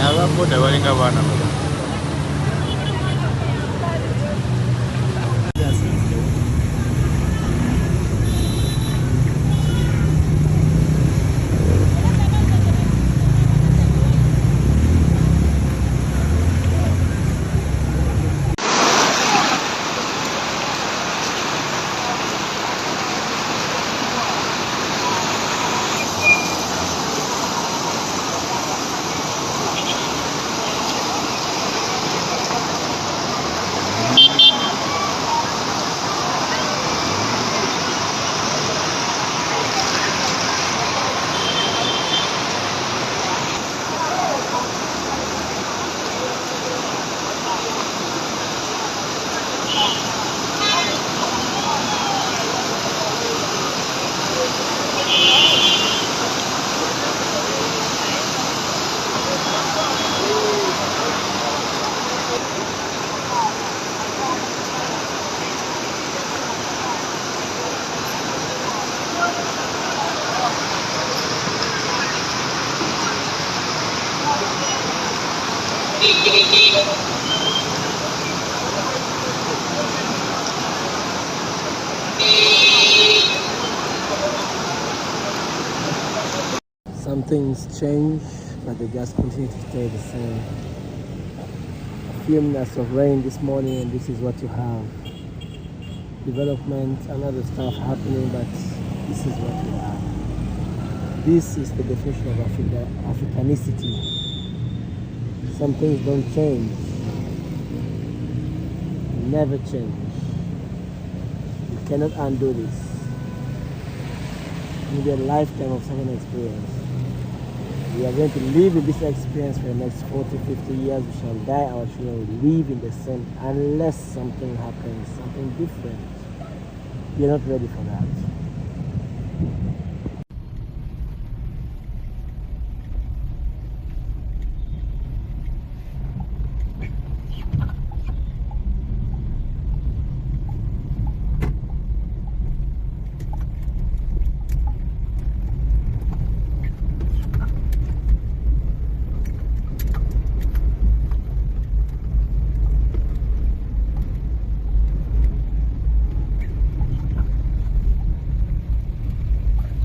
Ababoda balinga baana Some things change, but they just continue to stay the same. A few minutes of rain this morning, and this is what you have. Development and other stuff happening, but this is what you have. This is the definition of Africanicity. Some things don't change. Never change. You cannot undo this. Maybe a lifetime of such an experience. We are going to live in this experience for the next 40, 50 years. We shall die, our children will live in the same, unless something happens, something different. We are not ready for that.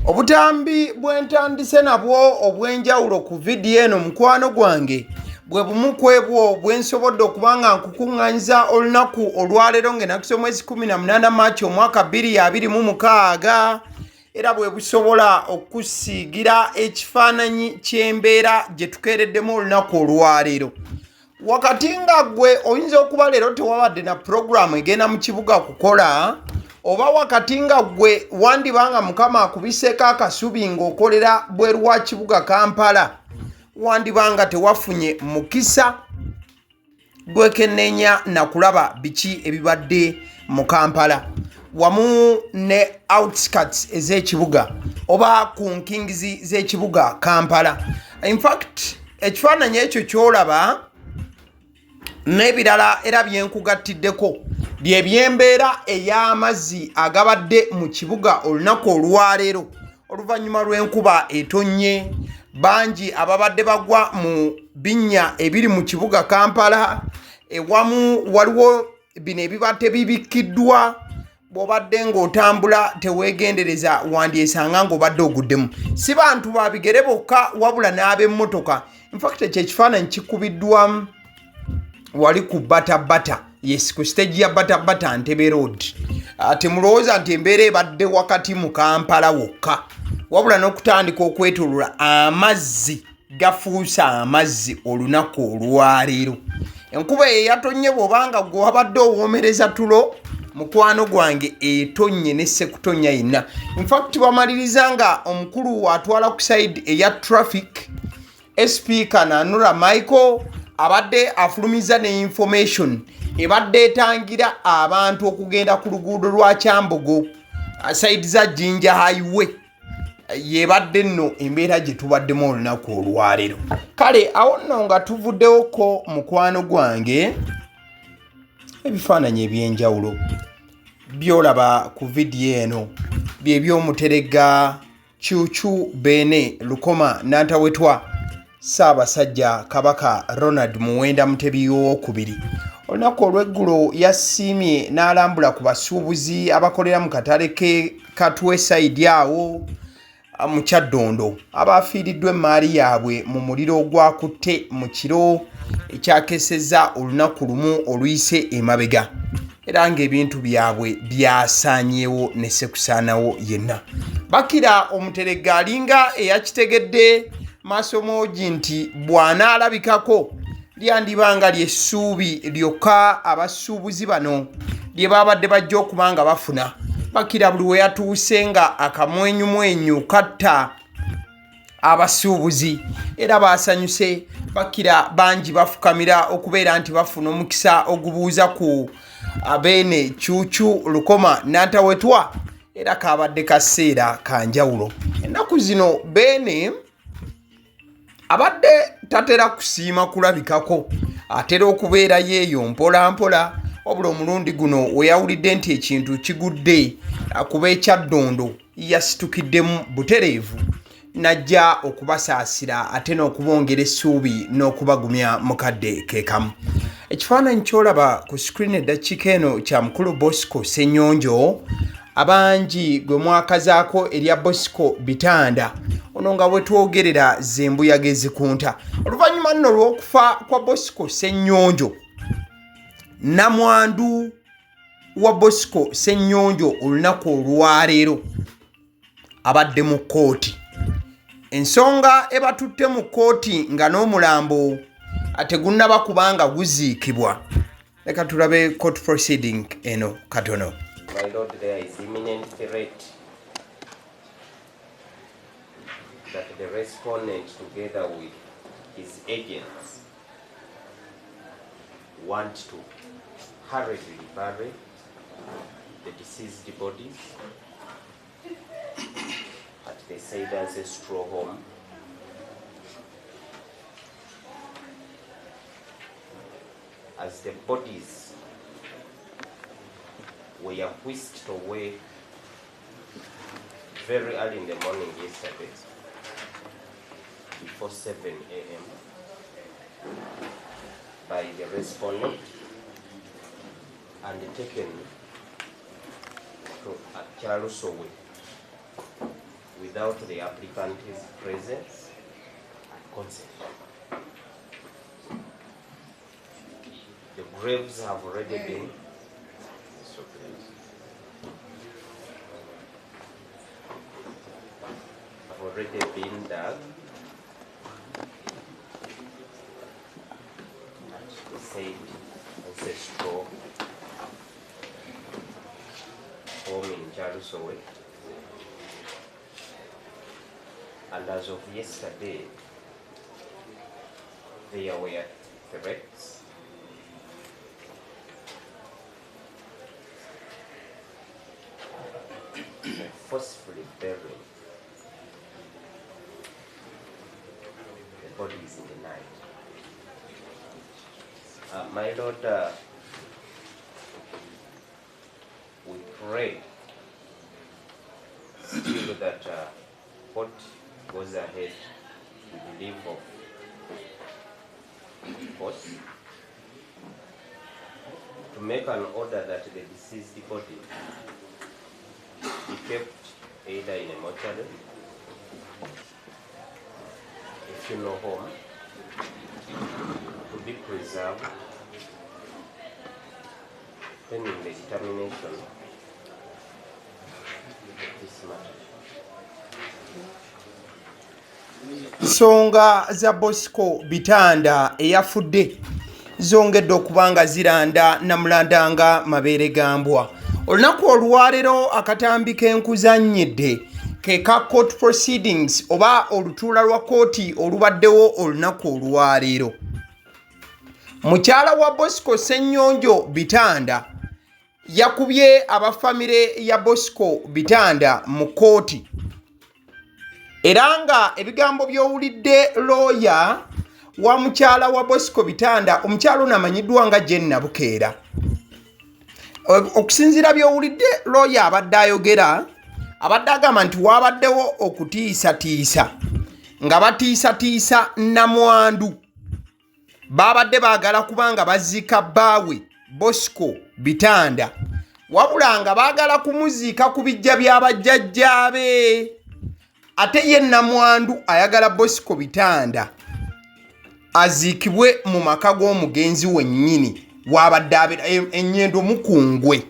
Obutambi bwentandise nabwo obwenjawulo ku vidiyo eno mukwano gwange bwe bumu kwebwo bwensobodde okubanga nkukuŋŋanyiza olunaku olwaleero ng'ennaku omwezi 18 Maachi omwaka 2026 era bwe busobola okusiigira ekifaananyi ky'embeera gye tukeereddemu olunaku olwaleero. Wakati nga gwe oyinza okuba leero tewabadde na puroguramu egenda mu kibuga kukola, oba wakati nga gwe wandibanga Mukama akubiseeko akasubi ng'okolera bweru wa kibuga Kampala, wandibanga tewafunye mukisa gwekenneenya na kulaba biki ebibadde mu Kampala wamu ne outskirts ez'ekibuga oba ku nkingizi z'ekibuga Kampala. In fact, ekifaananyi ekyo ky'olaba n'ebirala era byenkugattiddeko by'ebyembeera ey'amazzi agabadde mu kibuga olunaku olwaleero oluvannyuma lw'enkuba etonnye. Bangi ababadde bagwa mu binnya ebiri mu kibuga Kampala, ewamu waliwo bino ebibadde bibikkiddwa. Bw'obadde ng'otambula teweegendereza wandyesanga ng'obadde oguddemu. Si bantu ba bigere bokka wabula n'ab'emmotoka. In fact, ekyo ekifaananyi kikubiddwamu wali ku Batabata, yes, ku stage ya Batabata Ntebe Road. Temulowooza nti embeera ebadde wakati mu Kampala wokka, wabula n'okutandika okwetoloola amazzi gafuusa amazzi olunaku olwaleero. Enkuba eyatonye bw'obanga gwe wabadde owoomereza tulo mukwano gwange etonye n'essekutonya yenna. In fact, bamaliriza nga omukulu atwala ku side eya traffic SP Kananura Michael abadde afulumiza ne information ebadde etangira abantu okugenda ku luguudo lwa Kyambogo side za Jinja Highway yebadde nno embeera gye tubaddemu olunaku olwaleero. Kale awo nno nga tuvuddewoko mukwano gwange ebifaananyi eby'enjawulo byolaba ku vidiyo eno bye by'omuterega Cuucu Beene Lukoma Nantawetwa Ssaabasajja Kabaka Ronald Muwenda Mutebi II. Olunaku olw'eggulo yasiimye n'alambula ku basuubuzi abakolera mu katale ke Katwe side awo mu Kyaddondo abaafiiriddwa emmaali yaabwe mu muliro ogwakutte mu kiro ekyakesezza olunaku lumu oluyise emabega, era ng'ebintu byabwe byasaanyeewo ne sekusaanawo yenna. Bakira omuterega alinga eyakitegedde maaso moogi nti bw'anaalabikako lyandibanga ly'essuubi lyokka abasuubuzi bano lye babadde bajja okuba nga bafuna. Bakira buli we yatuuse nga akamwenyumwenyu katta abasuubuzi era baasanyuse. Bakira bangi bafukamira okubeera nti bafuna omukisa ogubuuza ku Beene Cuucu Lukoma Nantawetwa, era kabadde kaseera kanjawulo. Ennaku zino Beene abadde tatera kusiima kulabikako, atera okubeera yeeyo mpola mpola, wabula omulundi guno we yawulidde nti ekintu kigudde kuba Ekyaddondo yasitukiddemu butereevu najja okubasaasira ate n'okubongera essuubi n'okubagumya mukadde keekamu. Ekifaananyi ky'olaba ku screen eddakiika eno kya mukulu Bosco Ssennyonjo, abangi gwe mwakazaako erya Bosco Bitanda, ono nga bwe twogerera z'embuyaga ezikunta. Oluvannyuma nno lw'okufa kwa Bosco Ssennyonjo, Namwandu wa Bosco Ssennyonjo olunaku olwaleero abadde mu kkooti. Ensonga ebatutte mu kkooti nga n'omulambo tegunnaba kubanga guziikibwa. Leka tulabe court proceeding eno katono. My Lord, there is imminent threat that the respondent together with his agents want to hurriedly bury the deceased bodies at the said ancestral home as the bodies were whisked away very early in the morning yesterday before 7 a.m. by the respondent and taken to Chalusowe without the applicant's presence and consent. The graves have already been dug at the said ancestral home in Chalusowe, and as of yesterday there were threats forcefully burying the bodies in the night. My Lord, we pray still that what goes ahead we believe of course to make an order that the deceased body be kept either in a mortuary, a funeral home, to be preserved pending the determination of this matter. Nsonga za Bosco Bitanda eyafudde zongedde okubanga ziranda namulandanga mabeere gambwa. Olunaku olwaleero akatambi k'enkuzannyidde ke ka court proceedings oba olutuula lwa kooti olubaddewo olunaku olwaleero. Mukyala wa Bosco Ssennyonjo Bitanda yakubye abafamire ya Bosco Bitanda mu kooti era nga ebigambo by'owulidde lawyer wa mukyala wa Bosco Bitanda omukyala ono amanyiddwa nga Jenna Bukeera. Okusinziira by'owulidde lawyer abadde ayogera abadde agamba nti waabaddewo okutiisatiisa nga batiisatiisa Namwandu babadde baagala kubanga baziika bbaawe Bosco Bitanda wabula nga baagala kumuziika ku bijja by'abajjajjaabe ate ye Namwandu ayagala Bosco Bitanda aziikibwe mu maka g'omugenzi wennyini wabadde ennyendo mukungwe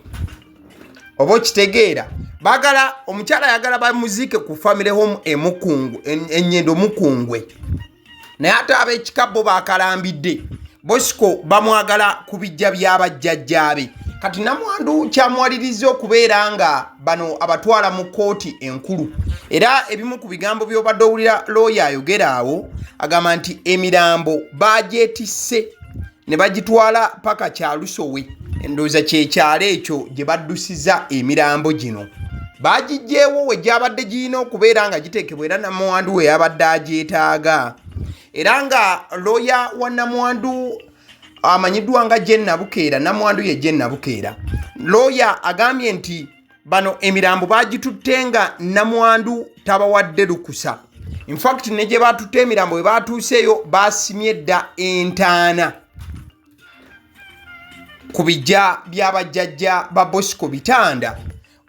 oba okitegeera bagala omukyala ayagala bamuziike ku family home ennyendo mukungwe naye ate ab'ekikabbo bakalambidde Bosco bamwagala ku bijja by'abajjajjaabe kati Namwandu kyamwaliriza okubeera nga bano abatwala mu kooti enkulu era ebimu ku bigambo by'obadde owulira lawyer ayogera awo agamba nti emirambo bagyetisse ne bagitwala paka Kyalusowe endowooza kyekyalo ekyo gye baddusiza emirambo gino bagijjeewo we gyabadde girina okubeera nga giteekebwa era Namwandu we yabadde agyetaaga era nga lawyer wa Namwandu amanyiddwa nga Jenna Bukeera Namwandu ye Jenna Bukeera lawyer agambye nti bano emirambo bagitutte nga Namwandu tabawadde lukusa in fact ne gye batutte emirambo we batuuseeyo basimye dda entaana ku bijja by'abajjajja ba Bosco Bitanda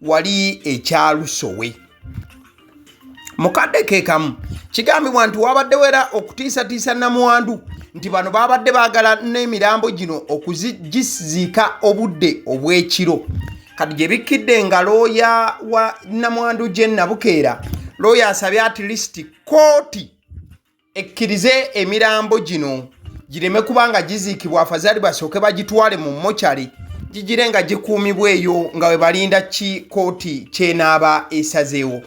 wali ekyalusowe mukadde keekamu kigambibwa nti wabadde era okutiisatiisa Namwandu nti bano babadde baagala n'emirambo gino okugiziika obudde obw'ekiro kati gye bikkidde nga lawyer wa Namwandu Jenna Bukeera lawyer asabye at least kooti ekkirize emirambo gino gireme kubanga giziikibwa afazaali basooke bagitwale mu mochari gigire nga gikuumibwa eyo nga we balinda ki kooti kyenaaba esazeewo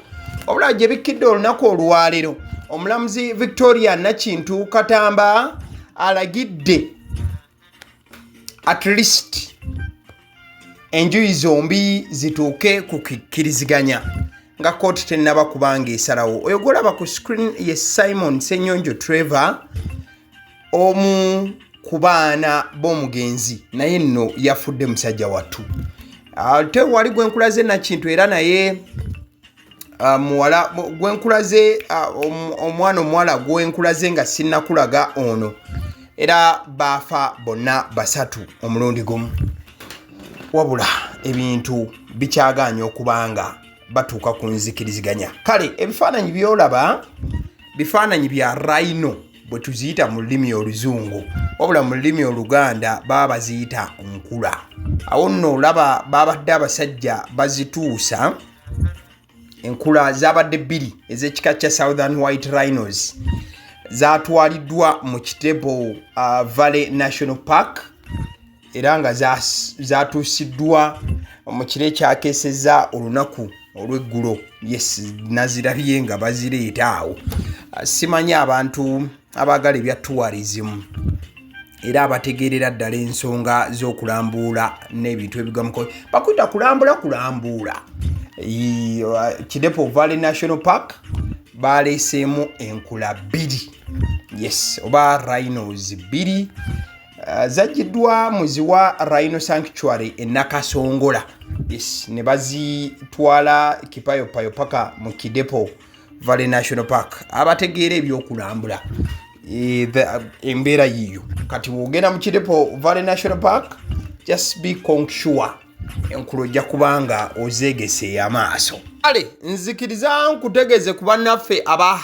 obula gye bikkidde olunaku olwaleero omulamuzi Victoria Nakintu Katamba alagidde at least enjuyi zombi zituuke ku kikkiriziganya nga kooti tennaba kubanga esalawo oyo golaba ku screen ye Simon Senyonjo Trevor omu ku baana b'omugenzi naye nno yafudde musajja wattu ate wali gwenkulaze Nakintu era naye muwala gwenkulaze omwana omuwala gwenkulaze nga sinnakulaga ono era baafa bonna basatu omulundi gumu wabula ebintu bikyagaanya okubanga batuuka ku nzikiriziganya kale ebifaananyi byolaba bifaananyi bya rhino bwe tuziyita mu lulimi oluzungu wabula mu lulimi oluganda baba baziyita nkula awo nno olaba babadde abasajja bazituusa enkula zabadde bbiri ez'ekika kya Southern White Rhinos zatwaliddwa mu Kitebo Valley National Park era nga zatuusiddwa mu kire kyakeesezza olunaku olw'eggulo yes nazirabye nga bazireeta awo simanyi abantu abaagala ebya tourism era abategeerera ddala ensonga z'okulambuula n'ebintu ebigamuko bakuyita kulambuula Kidepo Valley National Park baleeseemu enkula bbiri yes oba rhinos bbiri zajjiddwa muziwa Rhino Sanctuary Nakasongola yes ne bazitwala kipayopayo paka mu Kidepo Valley National Park abategeera ebyokulambula embeera yiyo kati bwogenda mu Kidepo Valley National Park just be sure enkulu ojja kubanga ozeegese amaaso ale nzikiriza nkutegeeze ku bannaffe aba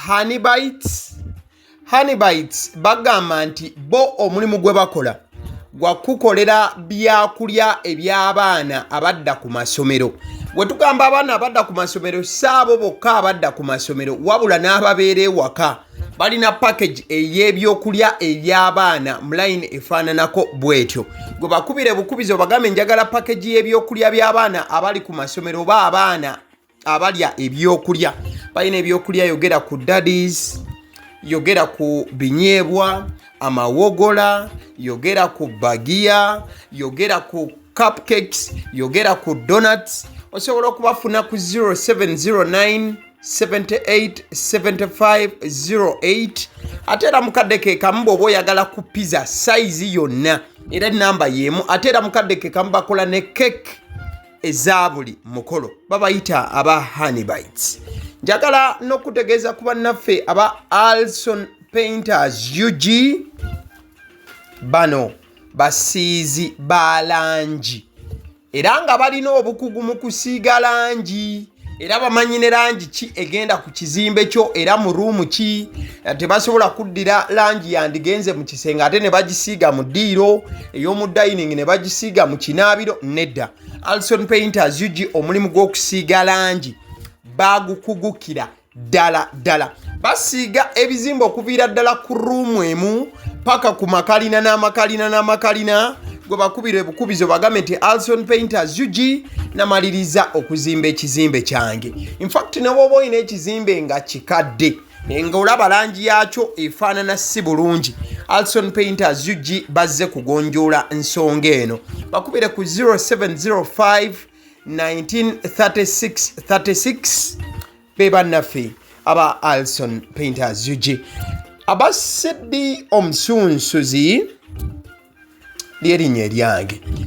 Honeybites bagamba nti bo omulimu gwe bakola gwa kukolera byakulya eby'abaana abadda ku masomero bwe tugamba abaana abadda ku masomero saabo bokka abadda ku masomero wabula n'ababeera ewaka balina package ey'ebyokulya eby'abaana mu line efaananako bwetyo gwe bakubire bukubizo bagambe njagala package y'ebyokulya by'abaana abali ku masomero oba abaana abalya ebyokulya balina ebyokulya yogera ku daddies yogera ku binyeebwa amawogola yogera ku bagiya yogera ku cupcakes, yogera ku donuts, osobola okubafuna ku 0709 78 75 08 ate era mukadde ke kamu bw'oba oyagala ku pizza size yonna era namba y'emu ate era mukadde ke kamu bakola ne cake eza buli mukolo babayita aba honey bites. Njagala n'okutegeeza ku bannaffe aba Alson Painters UG bano basiizi ba langi era nga balina obukugu mu kusiiga langi era bamanyi ne langi ki egenda ku kizimbe kyo era mu ruumu ki tebasobola kuddira langi yandigenze mu kisenge ate ne bagisiiga mu ddiiro ey'omu dining ne bagisiiga mu kinaabiro. Nedda, Alson Painters UG omulimu gw'okusiiga langi bagukugukira ddala. Basiiga ebizimbe okuviira ddala ku ruumu emu paka ku makalina n'amakalina gwe bakubira ebukubizo bagambe nti Alson Painters UG namaliriza okuzimba ekizimbe kyange. In fact ne bw'oba olina ekizimbe nga kikadde nga olaba langi yaakyo efaanana si bulungi, Alson Painters UG bazze kugonjoola ensonga eno. Bakubire ku 0705 1936 36 be bannaffe aba Alson Painters UG. Aba Sidi Omusunsuzi ly'erinnya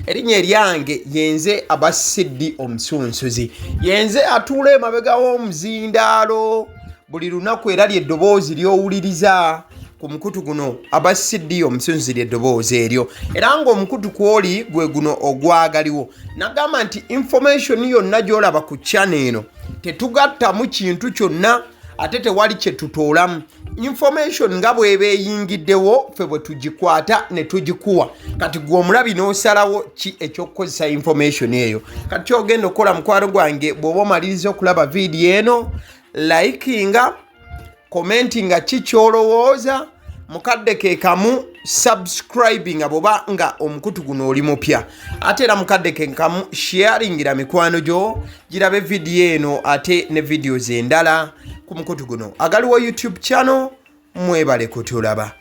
eryange yenze aba Sidi Omusunsuzi, yenze atuula emabega w'omuzindaalo buli lunaku era ly'eddoboozi ly'owuliriza ku mukutu guno aba Sidi Omusunsuzi ly'eddoboozi eryo era ng'omukutu kwoli gwe guno ogwagaliwo. Nagamba nti information yonna gy'olaba ku channel eno tetugattamu kintu kyonna ate tewali kye tutoolamu. Information nga bw'eba eyingiddewo ffe bwe tugikwata ne tugikuwa kati gwe omulabi n'osalawo ki ekyokukozesa information eyo. Kati kyogenda okukola mukwano gwange bw'oba omaliriza okulaba vidiyo eno, likinga, commentinga ki kyolowooza, mukadde ke kamu subscribinga bw'oba nga omukutu guno oli mupya, ate era mukadde ke kamu sharingira mikwano gyo girabe vidiyo eno ate ne videos endala ku mukutu guno. Agaliwo YouTube channel, mwebale kutulaba.